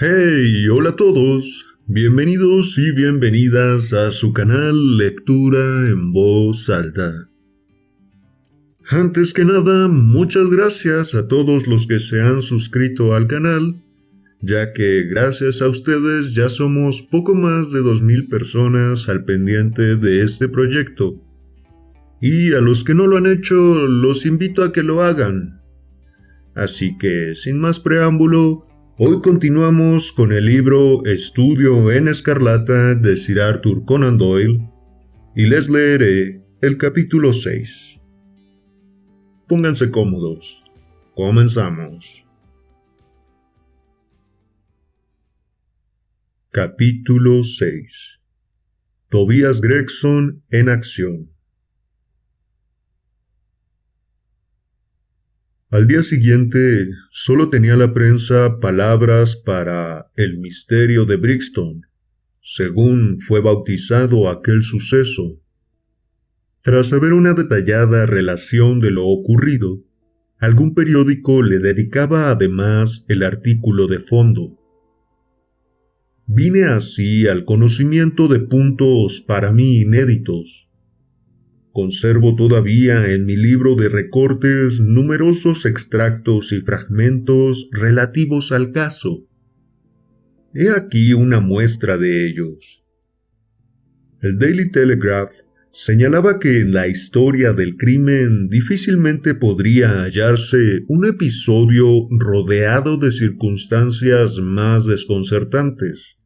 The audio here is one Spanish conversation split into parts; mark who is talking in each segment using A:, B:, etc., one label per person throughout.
A: Hey, hola a todos. Bienvenidos y bienvenidas a su canal Lectura en Voz Alta. Antes que nada, muchas gracias a todos los que se han suscrito al canal, ya que gracias a ustedes ya somos poco más de 2000 personas al pendiente de este proyecto. Y a los que no lo han hecho, los invito a que lo hagan. Así que, sin más preámbulo, hoy continuamos con el libro Estudio en Escarlata de Sir Arthur Conan Doyle y les leeré el capítulo 6. Pónganse cómodos. Comenzamos. Capítulo 6. Tobias Gregson en acción. Al día siguiente, solo tenía la prensa palabras para el misterio de Brixton, según fue bautizado aquel suceso. Tras saber una detallada relación de lo ocurrido, algún periódico le dedicaba además el artículo de fondo. Vine así al conocimiento de puntos para mí inéditos. Conservo todavía en mi libro de recortes numerosos extractos y fragmentos relativos al caso. He aquí una muestra de ellos. El Daily Telegraph señalaba que en la historia del crimen difícilmente podría hallarse un episodio rodeado de circunstancias más desconcertantes.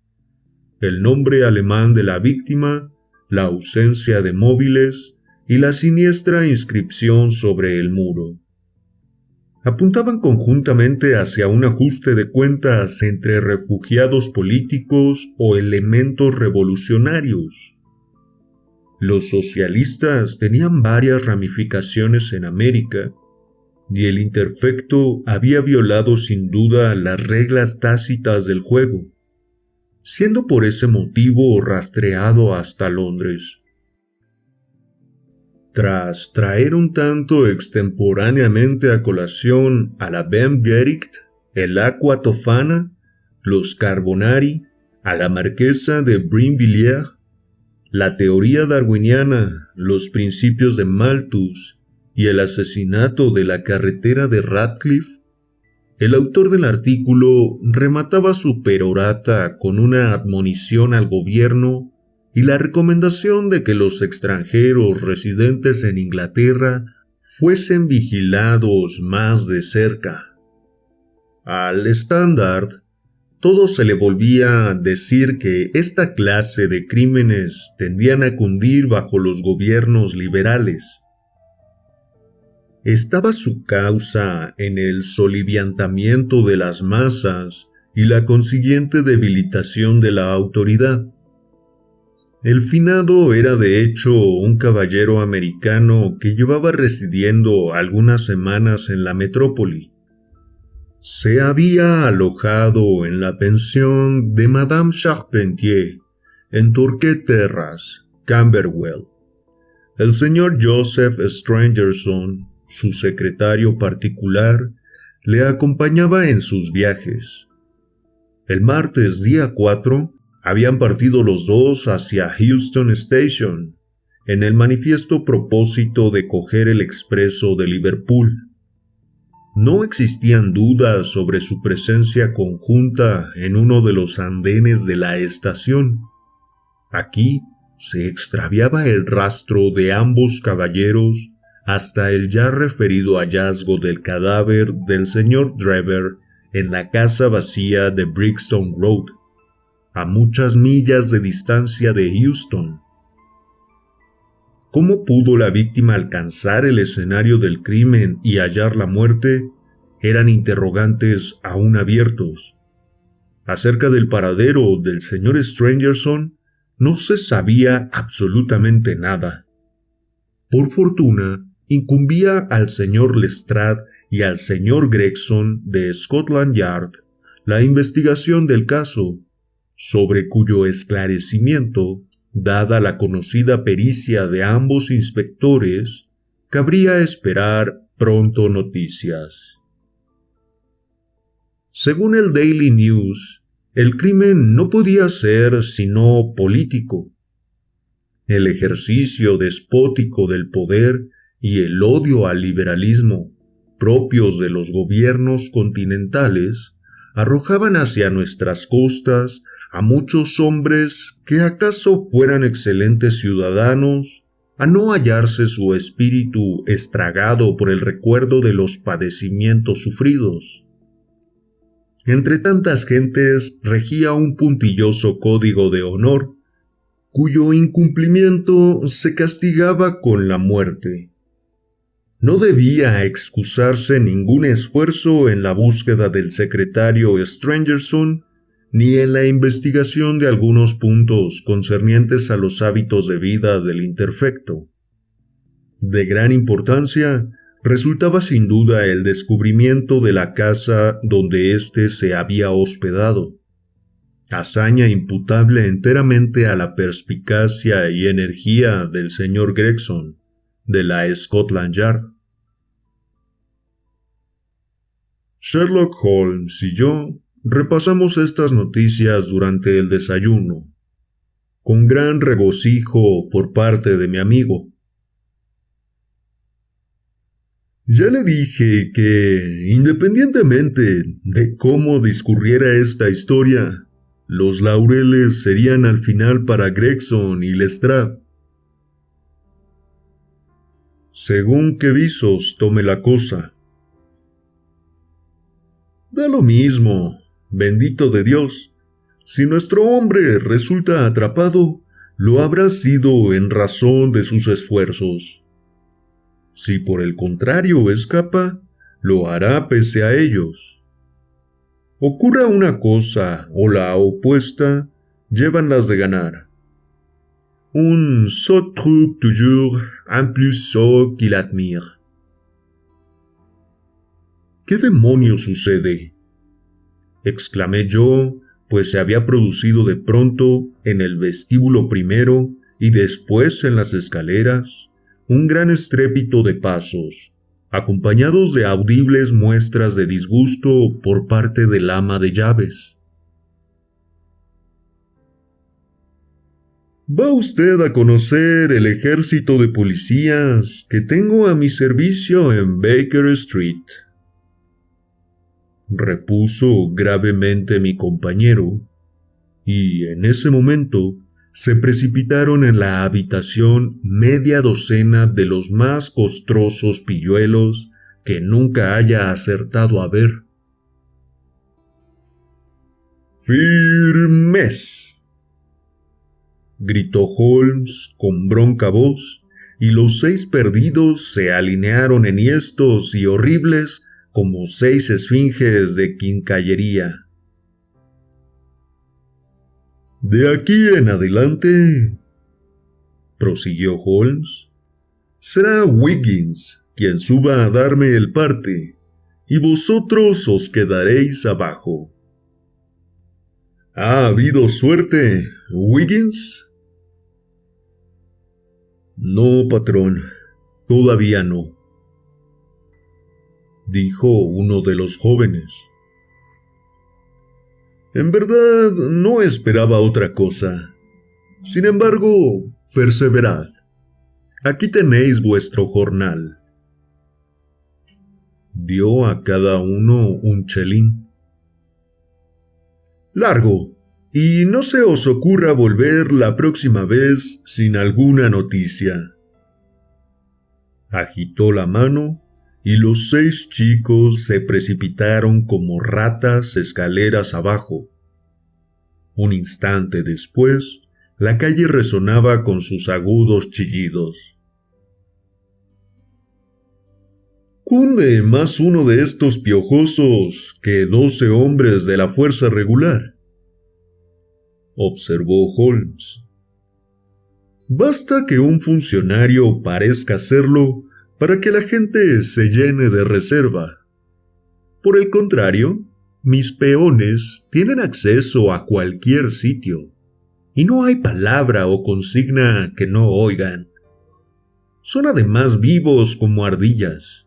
A: El nombre alemán de la víctima, la ausencia de móviles y la siniestra inscripción sobre el muro apuntaban conjuntamente hacia un ajuste de cuentas entre refugiados políticos o elementos revolucionarios. Los socialistas tenían varias ramificaciones en América, y el Interfecto había violado sin duda las reglas tácitas del juego, siendo por ese motivo rastreado hasta Londres. Tras traer un tanto extemporáneamente a colación a la Bem-Gericht, el Aqua Tofana, los Carbonari, a la marquesa de Brinvilliers, la teoría darwiniana, los principios de Malthus y el asesinato de la carretera de Radcliffe, el autor del artículo remataba su perorata con una admonición al gobierno y la recomendación de que los extranjeros residentes en Inglaterra fuesen vigilados más de cerca. Al Standard, todo se le volvía a decir que esta clase de crímenes tendían a cundir bajo los gobiernos liberales. Estaba su causa en el soliviantamiento de las masas y la consiguiente debilitación de la autoridad. El finado era de hecho un caballero americano que llevaba residiendo algunas semanas en la metrópoli. Se había alojado en la pensión de Madame Charpentier, en Torquay Terrace, Camberwell. El señor Joseph Stangerson, su secretario particular, le acompañaba en sus viajes. El martes día 4 habían partido los dos hacia Houston Station, en el manifiesto propósito de coger el expreso de Liverpool. No existían dudas sobre su presencia conjunta en uno de los andenes de la estación. Aquí se extraviaba el rastro de ambos caballeros hasta el ya referido hallazgo del cadáver del señor Drever en la casa vacía de Brixton Road, a muchas millas de distancia de Houston. ¿Cómo pudo la víctima alcanzar el escenario del crimen y hallar la muerte? Eran interrogantes aún abiertos. Acerca del paradero del señor Stangerson no se sabía absolutamente nada. Por fortuna, incumbía al señor Lestrade y al señor Gregson de Scotland Yard la investigación del caso, sobre cuyo esclarecimiento, dada la conocida pericia de ambos inspectores, cabría esperar pronto noticias. Según el Daily News, el crimen no podía ser sino político. El ejercicio despótico del poder y el odio al liberalismo propios de los gobiernos continentales arrojaban hacia nuestras costas a muchos hombres que acaso fueran excelentes ciudadanos, a no hallarse su espíritu estragado por el recuerdo de los padecimientos sufridos. Entre tantas gentes regía un puntilloso código de honor, cuyo incumplimiento se castigaba con la muerte. No debía excusarse ningún esfuerzo en la búsqueda del secretario Stangerson, ni en la investigación de algunos puntos concernientes a los hábitos de vida del interfecto. De gran importancia resultaba sin duda el descubrimiento de la casa donde éste se había hospedado, hazaña imputable enteramente a la perspicacia y energía del señor Gregson, de la Scotland Yard. Sherlock Holmes y yo repasamos estas noticias durante el desayuno, con gran regocijo por parte de mi amigo. Ya le dije que, independientemente de cómo discurriera esta historia, los laureles serían al final para Gregson y Lestrade. Según qué visos tome la cosa. Da lo mismo, bendito de Dios. Si nuestro hombre resulta atrapado, lo habrá sido en razón de sus esfuerzos. Si por el contrario escapa, lo hará pese a ellos. Ocurra una cosa o la opuesta, llevan las de ganar. Un sot trouve toujours un plus sot qu'il admire. ¿Qué demonios sucede?, exclamé yo, pues se había producido de pronto en el vestíbulo primero y después en las escaleras un gran estrépito de pasos, acompañados de audibles muestras de disgusto por parte del ama de llaves. ¿Va usted a conocer el ejército de policías que tengo a mi servicio en Baker Street?, repuso gravemente mi compañero, y en ese momento se precipitaron en la habitación media docena de los más costrosos pilluelos que nunca haya acertado a ver. «¡Firmes!», gritó Holmes con bronca voz, y los 6 perdidos se alinearon enhiestos y horribles como 6 esfinges de quincallería. «De aquí en adelante», prosiguió Holmes, «será Wiggins quien suba a darme el parte, y vosotros os quedaréis abajo». «¿Ha habido suerte, Wiggins?». «No, patrón, todavía no», dijo uno de los jóvenes. En verdad, no esperaba otra cosa. Sin embargo, perseverad. Aquí tenéis vuestro jornal. Dio a cada uno un chelín. Largo, y no se os ocurra volver la próxima vez sin alguna noticia. Agitó la mano y los 6 chicos se precipitaron como ratas escaleras abajo. Un instante después, la calle resonaba con sus agudos chillidos. «Cunde más uno de estos piojosos que 12 hombres de la fuerza regular», observó Holmes. «Basta que un funcionario parezca hacerlo para que la gente se llene de reserva. Por el contrario, mis peones tienen acceso a cualquier sitio, y no hay palabra o consigna que no oigan. Son además vivos como ardillas,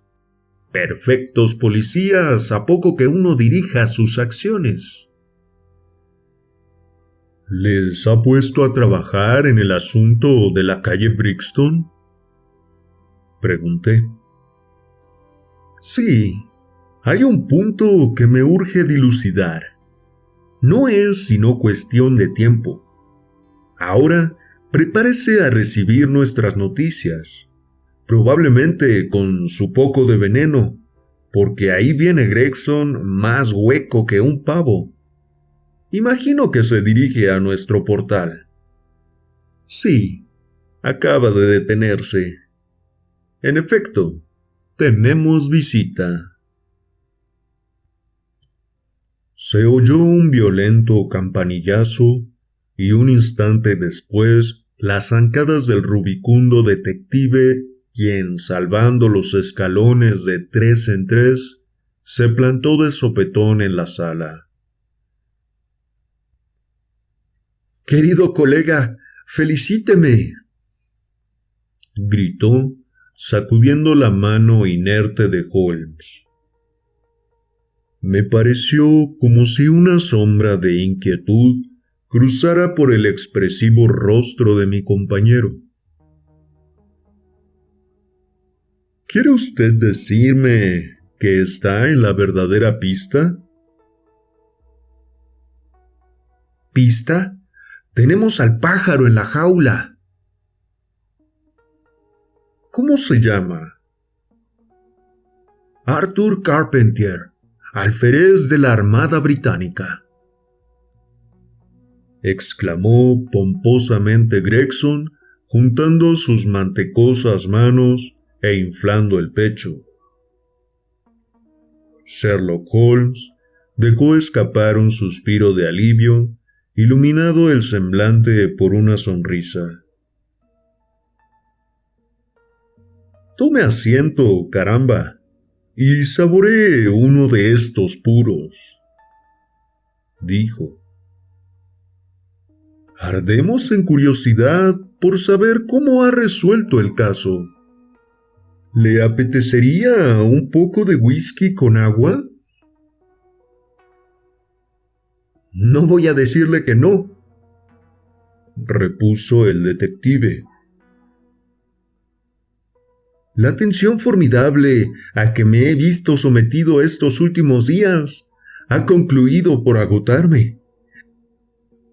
A: perfectos policías a poco que uno dirija sus acciones. ¿Les ha puesto a trabajar en el asunto de la calle Brixton? Pregunté. Sí, hay un punto que me urge dilucidar. No es sino cuestión de tiempo. Ahora, prepárese a recibir nuestras noticias, probablemente con su poco de veneno, porque ahí viene Gregson más hueco que un pavo. Imagino que se dirige a nuestro portal. Sí, acaba de detenerse. En efecto, tenemos visita. Se oyó un violento campanillazo y un instante después las zancadas del rubicundo detective, quien, salvando los escalones de 3 en 3, se plantó de sopetón en la sala. «Querido colega, felicíteme», gritó, sacudiendo la mano inerte de Holmes. Me pareció como si una sombra de inquietud cruzara por el expresivo rostro de mi compañero. ¿Quiere usted decirme que está en la verdadera pista? ¿Pista? Tenemos al pájaro en la jaula. ¿Cómo se llama? Arthur Carpentier, alférez de la Armada Británica, exclamó pomposamente Gregson, juntando sus mantecosas manos e inflando el pecho. Sherlock Holmes dejó escapar un suspiro de alivio, iluminado el semblante por una sonrisa. Tome asiento, caramba, y saboree uno de estos puros, dijo. Ardemos en curiosidad por saber cómo ha resuelto el caso. ¿Le apetecería un poco de whisky con agua? No voy a decirle que no, repuso el detective. La tensión formidable a que me he visto sometido estos últimos días ha concluido por agotarme.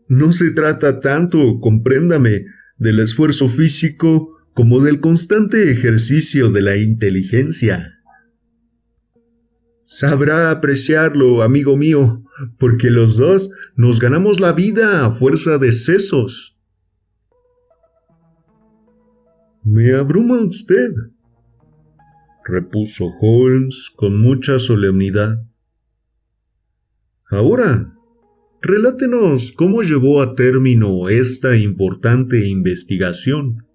A: No se trata tanto, compréndame, del esfuerzo físico como del constante ejercicio de la inteligencia. Sabrá apreciarlo, amigo mío, porque los dos nos ganamos la vida a fuerza de sesos. Me abruma usted, repuso Holmes con mucha solemnidad. Ahora, relátenos cómo llevó a término esta importante investigación.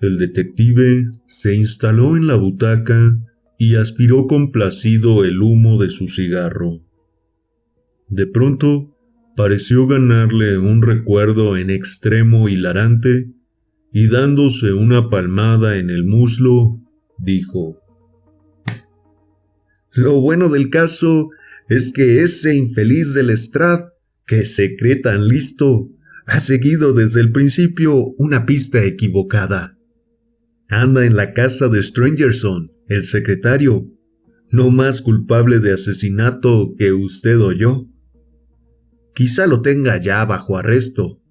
A: El detective se instaló en la butaca y aspiró complacido el humo de su cigarro. De pronto, pareció ganarle un recuerdo en extremo hilarante y dándose una palmada en el muslo, dijo: Lo bueno del caso es que ese infeliz de Lestrade, que se cree tan listo, ha seguido desde el principio una pista equivocada. Anda en la casa de Stangerson, el secretario, no más culpable de asesinato que usted o yo. Quizá lo tenga ya bajo arresto.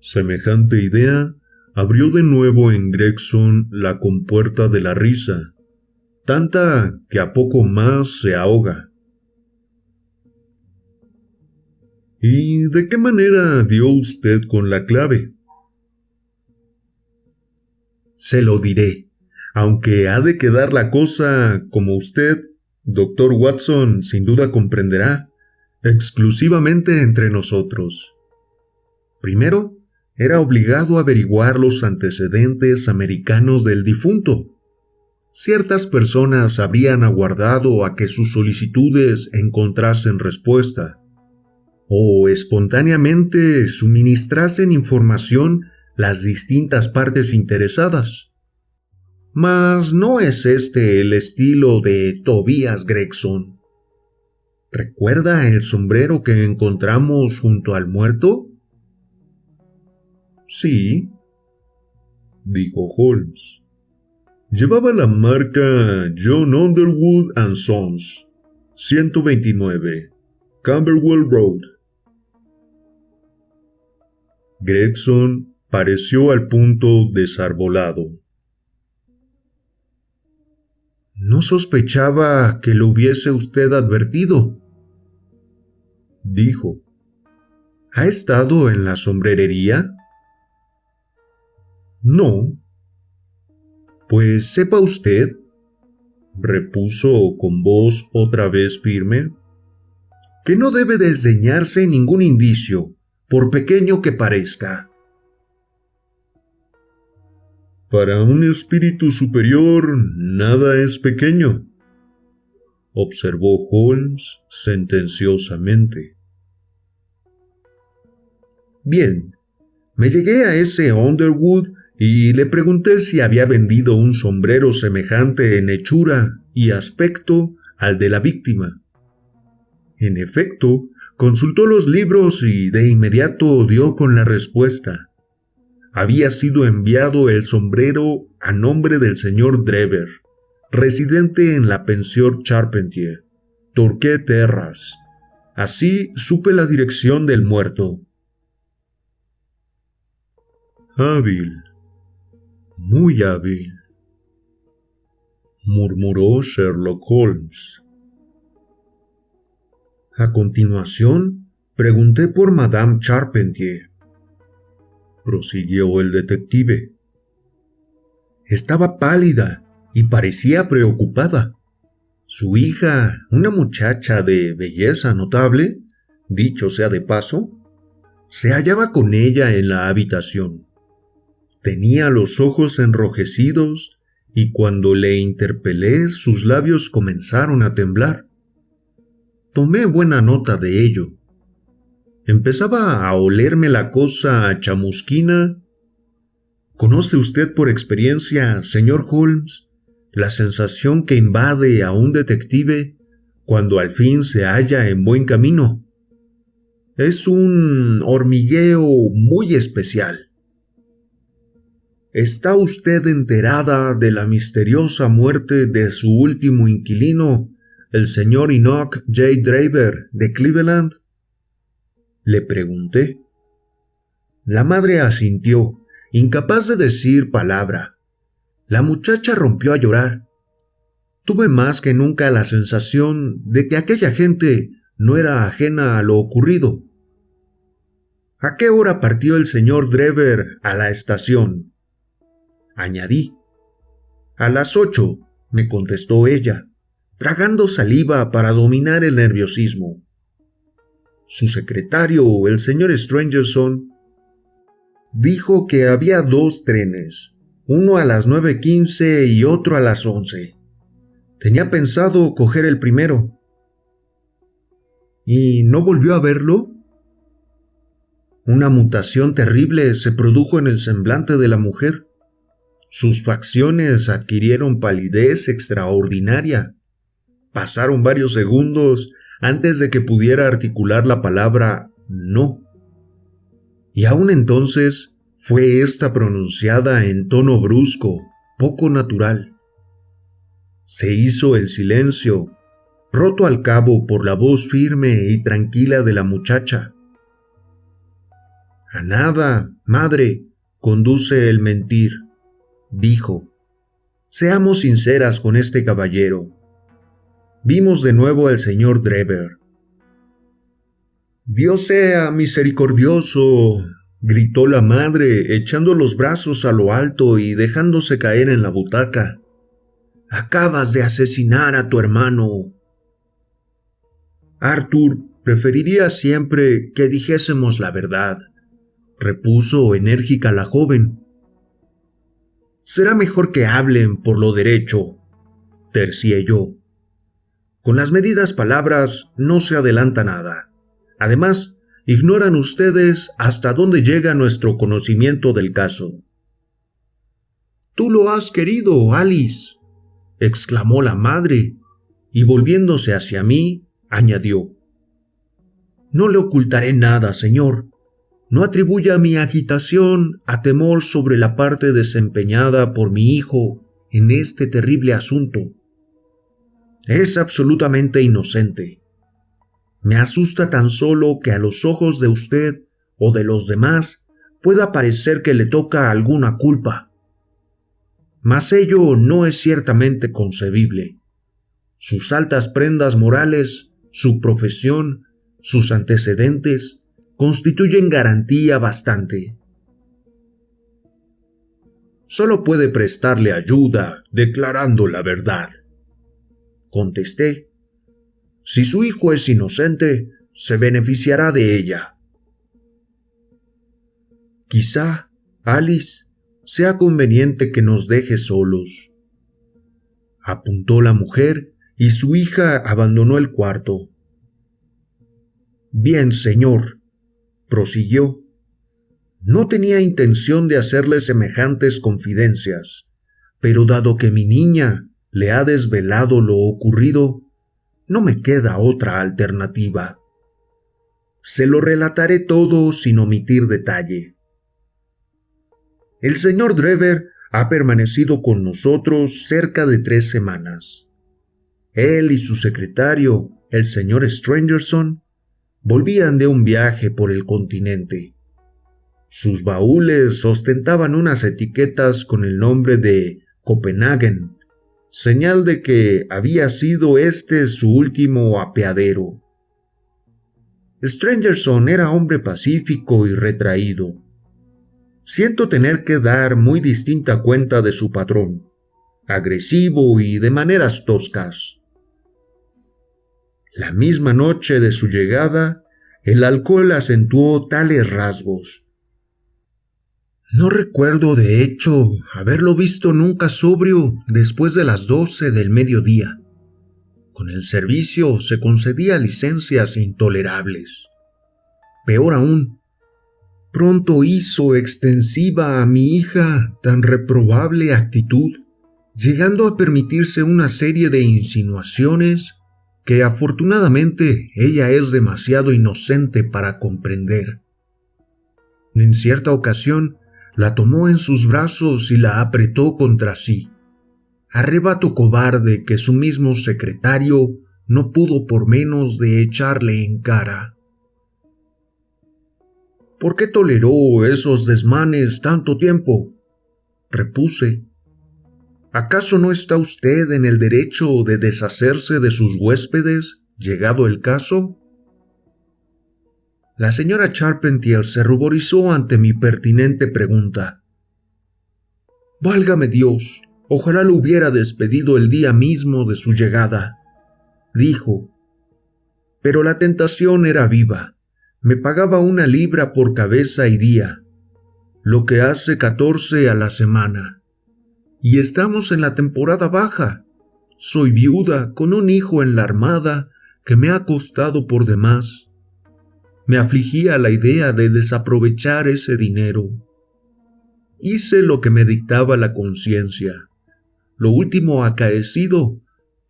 A: Semejante idea abrió de nuevo en Gregson la compuerta de la risa, tanta que a poco más se ahoga. ¿Y de qué manera dio usted con la clave? Se lo diré, aunque ha de quedar la cosa, como usted, doctor Watson, sin duda comprenderá, exclusivamente entre nosotros. Primero, era obligado a averiguar los antecedentes americanos del difunto. Ciertas personas habrían aguardado a que sus solicitudes encontrasen respuesta, o espontáneamente suministrasen información las distintas partes interesadas. Mas no es este el estilo de Tobias Gregson. ¿Recuerda el sombrero que encontramos junto al muerto? Sí, dijo Holmes. Llevaba la marca John Underwood & Sons, 129, Camberwell Road. Gregson pareció al punto desarbolado. No sospechaba que lo hubiese usted advertido, dijo. ¿Ha estado en la sombrerería? No. Pues sepa usted, repuso con voz otra vez firme, que no debe desdeñarse ningún indicio, por pequeño que parezca. Para un espíritu superior, nada es pequeño, observó Holmes sentenciosamente. Bien, me llegué a ese Underwood y le pregunté si había vendido un sombrero semejante en hechura y aspecto al de la víctima. En efecto, consultó los libros y de inmediato dio con la respuesta. Había sido enviado el sombrero a nombre del señor Drever, residente en la pensión Charpentier, Torquay Terrace. Así supe la dirección del muerto. Hábil, muy hábil, murmuró Sherlock Holmes. A continuación, pregunté por Madame Charpentier, prosiguió el detective. Estaba pálida y parecía preocupada. Su hija, una muchacha de belleza notable, dicho sea de paso, se hallaba con ella en la habitación. Tenía los ojos enrojecidos y cuando le interpelé sus labios comenzaron a temblar. Tomé buena nota de ello. Empezaba a olerme la cosa chamusquina. ¿Conoce usted por experiencia, señor Holmes, la sensación que invade a un detective cuando al fin se halla en buen camino? Es un hormigueo muy especial. ¿Está usted enterada de la misteriosa muerte de su último inquilino, el señor Enoch J. Drever de Cleveland? Le pregunté. La madre asintió, incapaz de decir palabra. La muchacha rompió a llorar. Tuve más que nunca la sensación de que aquella gente no era ajena a lo ocurrido. ¿A qué hora partió el señor Drever a la estación?, añadí. A las 8, me contestó ella, tragando saliva para dominar el nerviosismo. Su secretario, el señor Stangerson, dijo que había 2 trenes, uno a las 9:15 y otro a las 11. Tenía pensado coger el primero. ¿Y no volvió a verlo? Una mutación terrible se produjo en el semblante de la mujer. Sus facciones adquirieron palidez extraordinaria. Pasaron varios segundos antes de que pudiera articular la palabra no. Y aún entonces fue ésta pronunciada en tono brusco, poco natural. Se hizo el silencio, roto al cabo por la voz firme y tranquila de la muchacha. A nada, madre, conduce el mentir, dijo. Seamos sinceras con este caballero. Vimos de nuevo al señor Drever. Dios sea misericordioso, gritó la madre, echando los brazos a lo alto y dejándose caer en la butaca. Acabas de asesinar a tu hermano. Arthur preferiría siempre que dijésemos la verdad, repuso enérgica la joven. Será mejor que hablen por lo derecho, tercié yo. Con las medidas palabras no se adelanta nada. Además, ignoran ustedes hasta dónde llega nuestro conocimiento del caso. Tú lo has querido, Alice, exclamó la madre, y volviéndose hacia mí, añadió. No le ocultaré nada, señor. No atribuya mi agitación a temor sobre la parte desempeñada por mi hijo en este terrible asunto. Es absolutamente inocente. Me asusta tan solo que a los ojos de usted o de los demás pueda parecer que le toca alguna culpa. Mas ello no es ciertamente concebible. Sus altas prendas morales, su profesión, sus antecedentes, constituyen garantía bastante. Solo puede prestarle ayuda declarando la verdad. Contesté. Si su hijo es inocente, se beneficiará de ella. Quizá, Alice, sea conveniente que nos deje solos. Apuntó la mujer y su hija abandonó el cuarto. Bien, señor, prosiguió. No tenía intención de hacerle semejantes confidencias, pero dado que mi niña le ha desvelado lo ocurrido, no me queda otra alternativa. Se lo relataré todo sin omitir detalle. El señor Drever ha permanecido con nosotros cerca de 3 semanas. Él y su secretario, el señor Strangerson, volvían de un viaje por el continente. Sus baúles ostentaban unas etiquetas con el nombre de Copenhagen, señal de que había sido este su último apeadero. Strangerson era hombre pacífico y retraído. Siento tener que dar muy distinta cuenta de su patrón, agresivo y de maneras toscas. La misma noche de su llegada, el alcohol acentuó tales rasgos. No recuerdo, de hecho, haberlo visto nunca sobrio después de las 12 del mediodía. Con el servicio se concedía licencias intolerables. Peor aún, pronto hizo extensiva a mi hija tan reprobable actitud, llegando a permitirse una serie de insinuaciones que afortunadamente ella es demasiado inocente para comprender. En cierta ocasión, la tomó en sus brazos y la apretó contra sí, arrebato cobarde que su mismo secretario no pudo por menos de echarle en cara. ¿Por qué toleró esos desmanes tanto tiempo?, repuse. ¿Acaso no está usted en el derecho de deshacerse de sus huéspedes, llegado el caso? La señora Charpentier se ruborizó ante mi pertinente pregunta. «Válgame Dios, ojalá lo hubiera despedido el día mismo de su llegada», dijo. Pero la tentación era viva. Me pagaba 1 libra por cabeza y día, lo que hace 14 a la semana. Y estamos en la temporada baja. Soy viuda con un hijo en la armada que me ha costado por demás. Me afligía la idea de desaprovechar ese dinero. Hice lo que me dictaba la conciencia. Lo último acaecido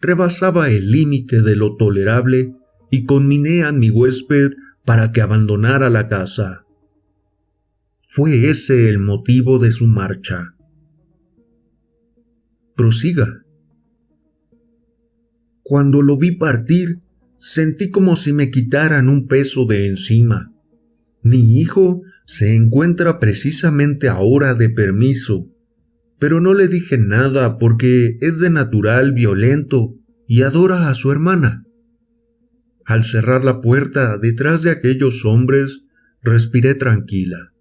A: rebasaba el límite de lo tolerable y conminé a mi huésped para que abandonara la casa. Fue ese el motivo de su marcha. Prosiga. Cuando lo vi partir, sentí como si me quitaran un peso de encima. Mi hijo se encuentra precisamente ahora de permiso, pero no le dije nada porque es de natural violento y adora a su hermana. Al cerrar la puerta detrás de aquellos hombres, respiré tranquila.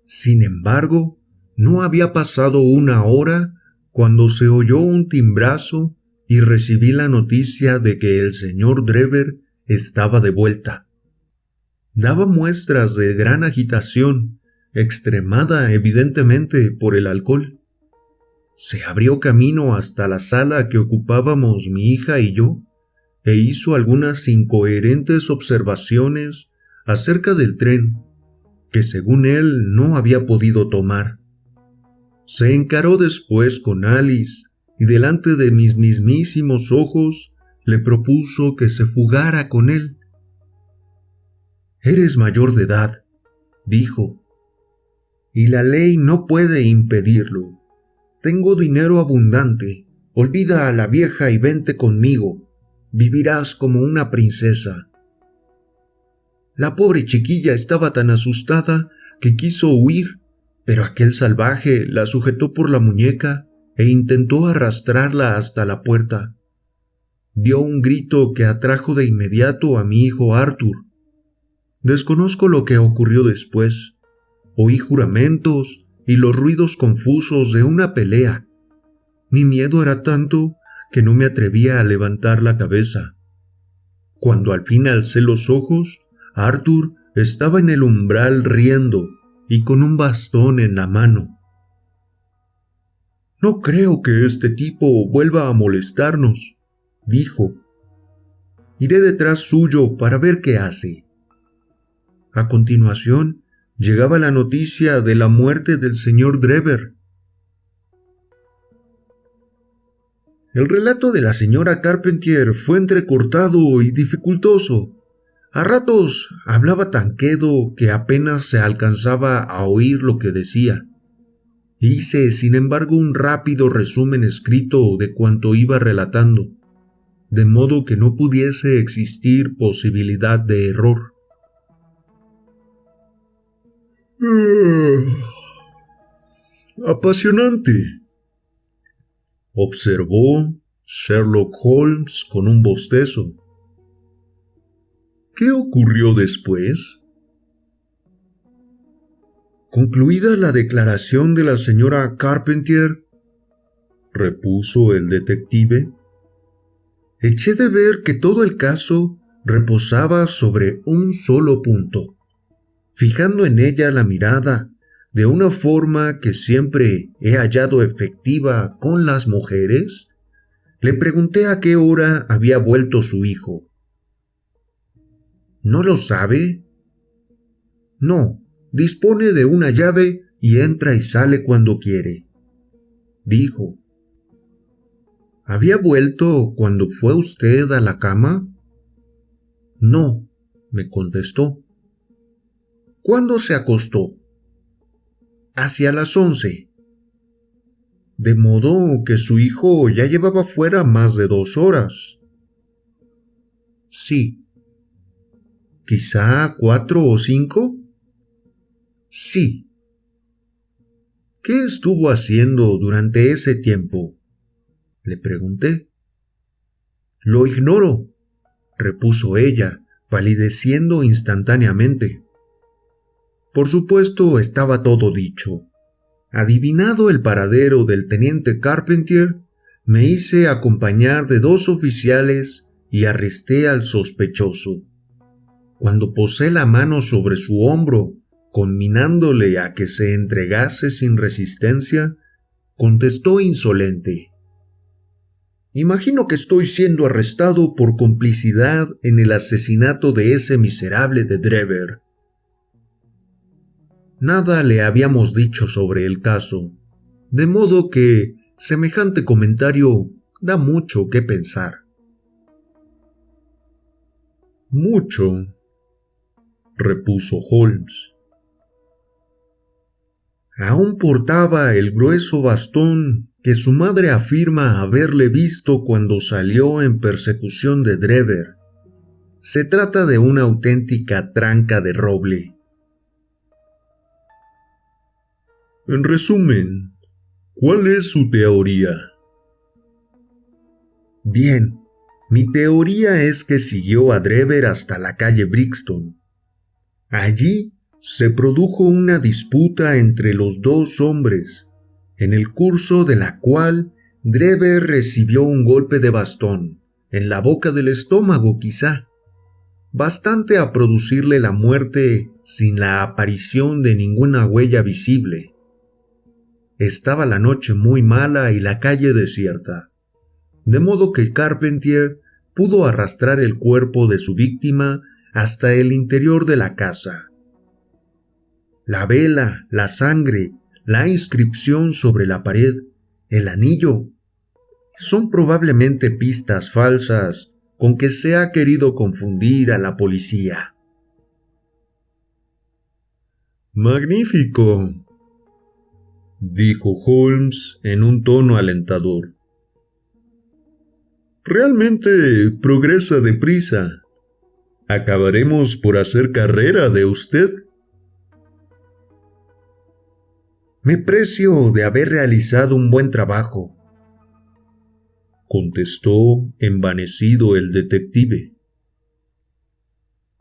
A: Sin embargo, no había pasado 1 hora cuando se oyó un timbrazo y recibí la noticia de que el señor Drever estaba de vuelta. Daba muestras de gran agitación, extremada evidentemente por el alcohol. Se abrió camino hasta la sala que ocupábamos mi hija y yo, e hizo algunas incoherentes observaciones acerca del tren, que según él no había podido tomar. Se encaró después con Alice, y delante de mis mismísimos ojos le propuso que se fugara con él. «Eres mayor de edad», dijo, «y la ley no puede impedirlo. Tengo dinero abundante. Olvida a la vieja y vente conmigo. Vivirás como una princesa». La pobre chiquilla estaba tan asustada que quiso huir, pero aquel salvaje la sujetó por la muñeca e intentó arrastrarla hasta la puerta. Dio un grito que atrajo de inmediato a mi hijo Arthur. Desconozco lo que ocurrió después. Oí juramentos y los ruidos confusos de una pelea. Mi miedo era tanto que no me atrevía a levantar la cabeza. Cuando al fin alcé los ojos, Arthur estaba en el umbral riendo y con un bastón en la mano. «No creo que este tipo vuelva a molestarnos», dijo. «Iré detrás suyo para ver qué hace». A continuación, llegaba la noticia de la muerte del señor Drever. El relato de la señora Carpentier fue entrecortado y dificultoso. A ratos hablaba tan quedo que apenas se alcanzaba a oír lo que decía. Hice, sin embargo, un rápido resumen escrito de cuanto iba relatando, de modo que no pudiese existir posibilidad de error. «Apasionante», observó Sherlock Holmes con un bostezo. «¿Qué ocurrió después?» «Concluida la declaración de la señora Carpentier», repuso el detective, «eché de ver que todo el caso reposaba sobre un solo punto. Fijando en ella la mirada de una forma que siempre he hallado efectiva con las mujeres, le pregunté a qué hora había vuelto su hijo. ¿No lo sabe? No, dispone de una llave y entra y sale cuando quiere, dijo. ¿Había vuelto cuando fue usted a la cama? No, me contestó. ¿Cuándo se acostó? Hacia las 11. De modo que su hijo ya llevaba fuera más de 2 horas. Sí. ¿Quizá 4 o 5? Sí. ¿Qué estuvo haciendo durante ese tiempo?, le pregunté. Lo ignoro, repuso ella, palideciendo instantáneamente. Por supuesto, estaba todo dicho. Adivinado el paradero del teniente Carpentier, me hice acompañar de 2 oficiales y arresté al sospechoso. Cuando posé la mano sobre su hombro, conminándole a que se entregase sin resistencia, contestó insolente. Imagino que estoy siendo arrestado por complicidad en el asesinato de ese miserable de Drever. Nada le habíamos dicho sobre el caso, de modo que semejante comentario da mucho que pensar. Mucho, repuso Holmes. Aún portaba el grueso bastón que su madre afirma haberle visto cuando salió en persecución de Drever. Se trata de una auténtica tranca de roble. En resumen, ¿cuál es su teoría? Bien, mi teoría es que siguió a Drever hasta la calle Brixton. Allí se produjo una disputa entre los 2 hombres, en el curso de la cual Drever recibió un golpe de bastón, en la boca del estómago quizá, bastante a producirle la muerte sin la aparición de ninguna huella visible. Estaba la noche muy mala y la calle desierta, de modo que Carpentier pudo arrastrar el cuerpo de su víctima hasta el interior de la casa. La vela, la sangre, la inscripción sobre la pared, el anillo, son probablemente pistas falsas con que se ha querido confundir a la policía. Magnífico, dijo Holmes en un tono alentador. Realmente progresa deprisa. Acabaremos por hacer carrera de usted. Me precio de haber realizado un buen trabajo, contestó envanecido el detective.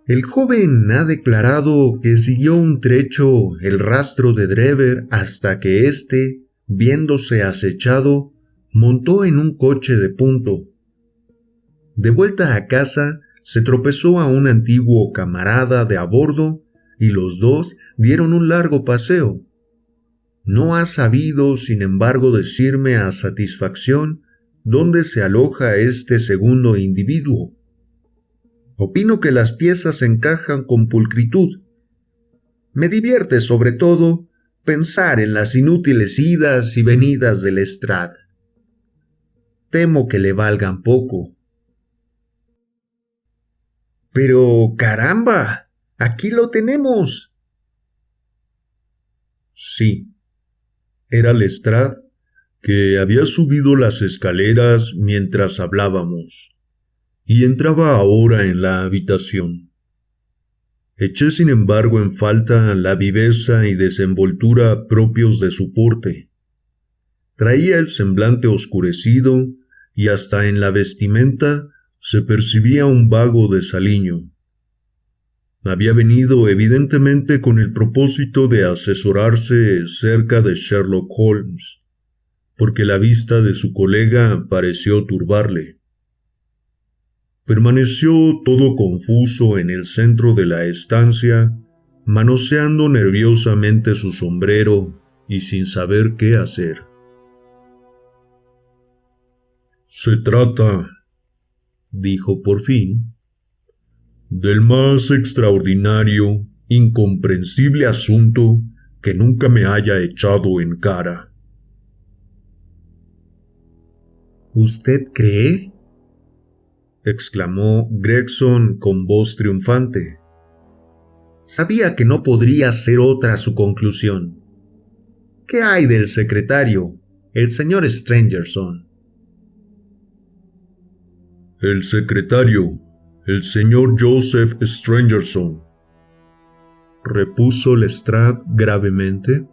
A: El joven ha declarado que siguió un trecho el rastro de Drever hasta que éste, viéndose acechado, montó en un coche de punto. De vuelta a casa, se tropezó a un antiguo camarada de a bordo y los dos dieron un largo paseo. No ha sabido, sin embargo, decirme a satisfacción dónde se aloja este segundo individuo. Opino que las piezas encajan con pulcritud. Me divierte, sobre todo, pensar en las inútiles idas y venidas de Lestrade. Temo que le valgan poco. Pero, caramba, aquí lo tenemos. Sí, era Lestrade, que había subido las escaleras mientras hablábamos, y entraba ahora en la habitación. Eché sin embargo en falta la viveza y desenvoltura propios de su porte. Traía el semblante oscurecido y hasta en la vestimenta se percibía un vago desaliño. Había venido evidentemente con el propósito de asesorarse cerca de Sherlock Holmes, porque la vista de su colega pareció turbarle. Permaneció todo confuso en el centro de la estancia, manoseando nerviosamente su sombrero y sin saber qué hacer. Se trata, dijo por fin, del más extraordinario, incomprensible asunto que nunca me haya echado en cara. ¿Usted cree?, exclamó Gregson con voz triunfante. Sabía que no podría ser otra su conclusión. ¿Qué hay del secretario, el señor Stangerson? El secretario, el señor Joseph Stangerson, repuso Lestrade gravemente,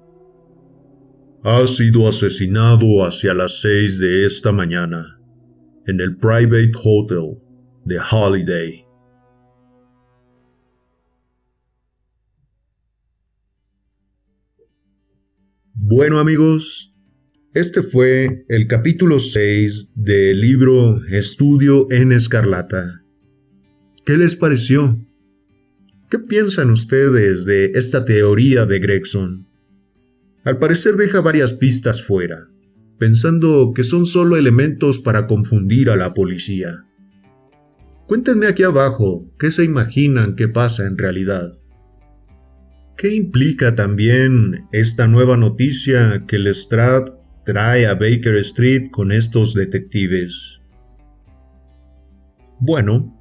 A: ha sido asesinado hacia las 6 de esta mañana en el Private Hotel de Holiday. Bueno, amigos, este fue el capítulo 6 del libro Estudio en Escarlata. ¿Qué les pareció? ¿Qué piensan ustedes de esta teoría de Gregson? Al parecer deja varias pistas fuera, pensando que son solo elementos para confundir a la policía. Cuéntenme aquí abajo qué se imaginan que pasa en realidad. ¿Qué implica también esta nueva noticia que Lestrade trae a Baker Street con estos detectives? Bueno,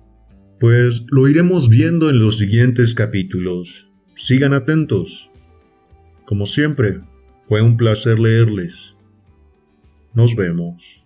A: pues lo iremos viendo en los siguientes capítulos. Sigan atentos. Como siempre, fue un placer leerles. Nos vemos.